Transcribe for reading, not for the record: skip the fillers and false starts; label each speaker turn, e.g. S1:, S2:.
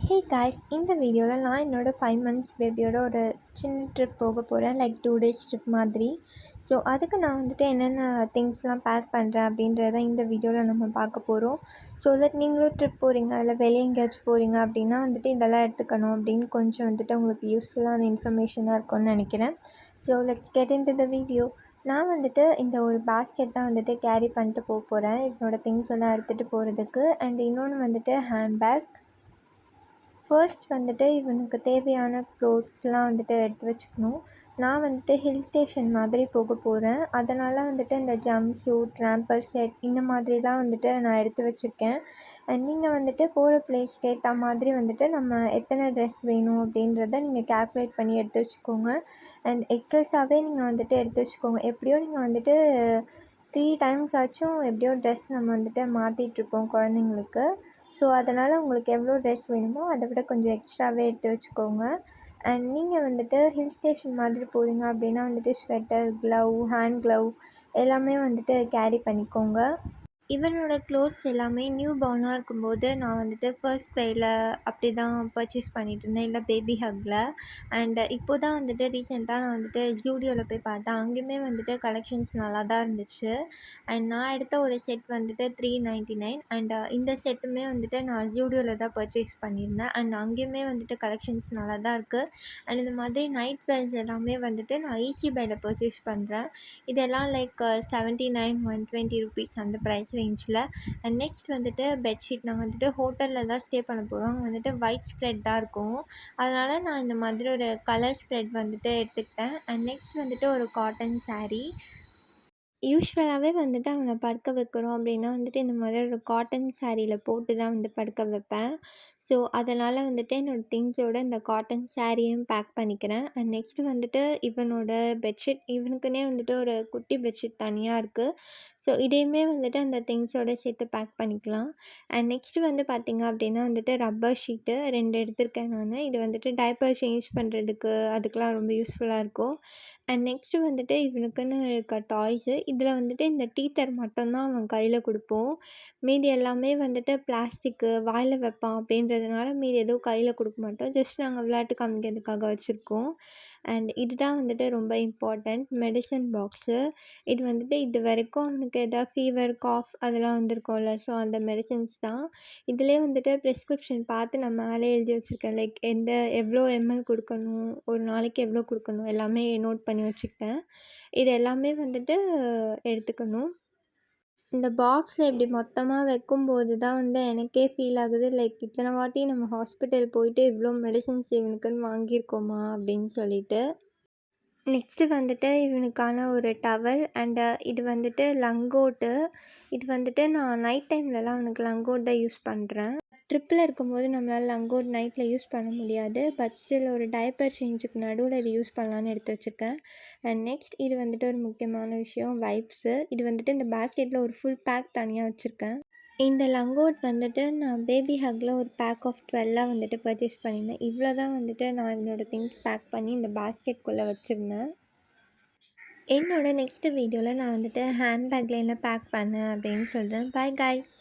S1: Hey guys, இந்த வீடியோவில் நான் என்னோடய 5 months பேபியோட ஒரு சின்ன ட்ரிப் போக போகிறேன். லைக் 2 days ட்ரிப் மாதிரி. ஸோ அதுக்கு நான் வந்துட்டு என்னென்ன திங்ஸ்லாம் பேக் பண்ணுறேன் அப்படின்றத இந்த வீடியோவில் நம்ம பார்க்க போகிறோம். ஸோ தட் நீங்களும் ட்ரிப் போகிறீங்க இல்லை வெளியே எங்கேயாச்சும் போகிறீங்க அப்படின்னா வந்துட்டு இதெல்லாம் எடுத்துக்கணும் அப்படின்னு கொஞ்சம் வந்துட்டு உங்களுக்கு யூஸ்ஃபுல்லான இன்ஃபர்மேஷனாக இருக்கும்னு நினைக்கிறேன். So let's get in to the video. நான் வந்துட்டு இந்த ஒரு பேஸ்கெட் தான் வந்துட்டு கேரி பண்ணிட்டு போகிறேன் என்னோடய திங்ஸ் எல்லாம் எடுத்துகிட்டு போகிறதுக்கு. அண்ட் இன்னொன்று வந்துட்டு ஹேண்ட்பேக். ஃபர்ஸ்ட் வந்துட்டு இவனுக்கு தேவையான க்ளோத்ஸ்லாம் வந்துட்டு எடுத்து வச்சுக்கணும். நான் வந்துட்டு ஹில் ஸ்டேஷன் மாதிரி போக போகிறேன். அதனால் வந்துட்டு இந்த ஜம்ப் சூட், ரேம்பர் செட் இந்த மாதிரிலாம் வந்துட்டு நான் எடுத்து வச்சுருக்கேன். அண்ட் நீங்கள் வந்துட்டு போகிற பிளேஸ்க்கு ஏற்ற மாதிரி வந்துட்டு நம்ம எத்தனை ட்ரெஸ் வேணும் அப்படின்றத நீங்கள் கேல்குலேட் பண்ணி எடுத்து வச்சுக்கோங்க. அண்ட் எக்ஸஸாகவே நீங்கள் வந்துட்டு எடுத்து வச்சுக்கோங்க. எப்படியோ நீங்கள் வந்துட்டு 3 times ஆச்சும் எப்படியோ ட்ரெஸ் நம்ம வந்துட்டு மாற்றிட்டுருப்போம் குழந்தைங்களுக்கு. ஸோ அதனால் உங்களுக்கு எவ்வளோ ட்ரெஸ் வேணுமோ அதை விட கொஞ்சம் எக்ஸ்ட்ராவே எடுத்து வச்சுக்கோங்க. அண்ட் நீங்கள் வந்துட்டு ஹில் ஸ்டேஷன் மாதிரி போகிறீங்க அப்படின்னா வந்துட்டு ஸ்வெட்டர், க்ளவ், ஹேண்ட் க்ளவ் எல்லாமே வந்துட்டு கேரி பண்ணிக்கோங்க. இவனோட க்ளோத்ஸ் எல்லாமே நியூ பார்னாக இருக்கும்போது நான் வந்துட்டு ஃபர்ஸ்ட் க்ரையில் அப்படி தான் பர்ச்சேஸ் பண்ணிகிட்ருந்தேன், இல்லை பேபி ஹக்கில். அண்ட் இப்போ தான் வந்துட்டு ரீசெண்டாக நான் வந்துட்டு ஜூடியோவில் போய் பார்த்தேன். அங்கேயுமே வந்துட்டு கலெக்ஷன்ஸ் நல்லா தான் இருந்துச்சு. அண்ட் நான் எடுத்த ஒரு செட் வந்துட்டு 399. அண்ட் இந்த செட்டுமே வந்துட்டு நான் ஜூடியோவில் தான் பர்ச்சேஸ் பண்ணியிருந்தேன். அண்ட் அங்கேயுமே வந்துட்டு கலெக்ஷன்ஸ் நல்லா தான் இருக்குது. அண்ட் இந்த மாதிரி நைட் வேர்ஸ் எல்லாமே வந்துட்டு நான் ஈஸி பையில் பர்ச்சேஸ் பண்ணுறேன். இதெல்லாம் லைக் 79, 120 ருபீஸ் அந்த ப்ரைஸ் ரேஞ்சில். அண்ட் நெக்ஸ்ட் வந்துட்டு பெட்ஷீட். நாங்கள் வந்துட்டு ஹோட்டலில் தான் ஸ்டே பண்ண போகிறோம். அங்கே வந்துட்டு ஒயிட் ஸ்ப்ரெட் தான் இருக்கும். அதனால் நான் இந்த மாதிரி ஒரு கலர் ஸ்ப்ரெட் வந்துட்டு எடுத்துக்கிட்டேன். அண்ட் நெக்ஸ்ட் வந்துட்டு ஒரு காட்டன் சாரீ. யூஸ்வலாகவே வந்துட்டு அவனை படுக்க வைக்கிறோம் அப்படின்னா வந்துட்டு இந்த மாதிரி ஒரு காட்டன் சாரியில் போட்டு தான் வந்து படுக்க வைப்பேன். ஸோ அதனால் வந்துட்டு என்னோடய திங்ஸோடு இந்த காட்டன் சாரியும் பேக் பண்ணிக்கிறேன். அண்ட் நெக்ஸ்ட்டு வந்துட்டு இவனோட பெட்ஷீட். இவனுக்குன்னே வந்துட்டு ஒரு குட்டி பெட்ஷீட் தனியாக இருக்குது. ஸோ இதையுமே வந்துட்டு அந்த திங்ஸோடு சேர்த்து பேக் பண்ணிக்கலாம். அண்ட் நெக்ஸ்ட்டு வந்து பார்த்திங்க அப்படின்னா வந்துட்டு ரப்பர் ஷீட்டு 2 எடுத்திருக்கேன் நான். இது வந்துட்டு டைப்பர் சேஞ்ச் பண்ணுறதுக்கு அதுக்கெலாம் ரொம்ப யூஸ்ஃபுல்லாக இருக்கும். அண்ட் நெக்ஸ்ட்டு வந்துட்டு இவனுக்குன்னு இருக்க டாய்ஸு. இதில் வந்துட்டு இந்த டீத்தர் மட்டும்தான் அவன் கையில் கொடுப்போம். மீதி எல்லாமே வந்துட்டு பிளாஸ்டிக்கு, வாயில் வைப்பான் அப்படின்றதுனால மீதி எதுவும் கையில் கொடுக்க மாட்டோம். ஜஸ்ட் நாங்கள் விளையாட்டு காமிக்கிறதுக்காக வச்சுருக்கோம். அண்ட் இதுதான் வந்துட்டு ரொம்ப இம்பார்ட்டண்ட் மெடிசன் பாக்ஸு. இது வந்துட்டு இது வரைக்கும் அவனுக்கு எதாவது ஃபீவர், காஃப் அதெல்லாம் வந்திருக்கும்ல. ஸோ அந்த மெடிசன்ஸ் தான். இதிலே வந்துட்டு ப்ரிஸ்கிரிப்ஷன் பார்த்து நான் மேலே எழுதி வச்சுருக்கேன். லைக் எவ்வளோ எம்எல் கொடுக்கணும், ஒரு நாளைக்கு எவ்வளோ கொடுக்கணும் எல்லாமே நோட் பண்ணி வச்சுக்கிட்டேன். இது எல்லாமே வந்துட்டு எடுத்துக்கணும். இந்த பாக்ஸில் இப்படி மொத்தமாக வைக்கும்போது தான் வந்து எனக்கே ஃபீல் ஆகுது, லைக் இத்தனை வாட்டி நம்ம ஹாஸ்பிட்டல் போயிட்டு இவ்வளோ மெடிசன்ஸ் இவனுக்குன்னு வாங்கியிருக்கோமா அப்படின்னு சொல்லிட்டு. நெக்ஸ்ட்டு வந்துட்டு இவனுக்கான ஒரு டவல். அண்டு இது வந்துட்டு லங்கோட்டு. இது வந்துட்டு நான் நைட் டைம்லலாம் அவனுக்கு லங்கோட் தான் யூஸ் பண்ணுறேன். ட்ரிப்பில் இருக்கும்போது நம்மளால் லங்கோட் நைட்டில் யூஸ் பண்ண முடியாது. பட் ஸ்டில் ஒரு டைப்பர் சேஞ்சுக்கு நடுவில் இது யூஸ் பண்ணலான்னு எடுத்து வச்சுருக்கேன். அண்ட் நெக்ஸ்ட் இது வந்துட்டு ஒரு முக்கியமான விஷயம், வைப்ஸு. இது வந்துட்டு இந்த பேஸ்கெட்டில் ஒரு ஃபுல் பேக் தனியாக வச்சுருக்கேன். இந்த லங்கோட் வந்துட்டு நான் பேபி ஹக்கில் ஒரு பேக் ஆஃப் 12 வந்துட்டு பர்ச்சேஸ் பண்ணியிருந்தேன். இவ்வளோ தான் வந்துட்டு நான் என்னோடய திங்ஸ் பேக் பண்ணி இந்த பேஸ்கெட்குள்ளே வச்சுருந்தேன். என்னோட நெக்ஸ்ட்டு வீடியோவில் நான் வந்துட்டு ஹேண்ட்பேக்கில் என்ன பேக் பண்ணேன் அப்படின்னு சொல்கிறேன். By guys.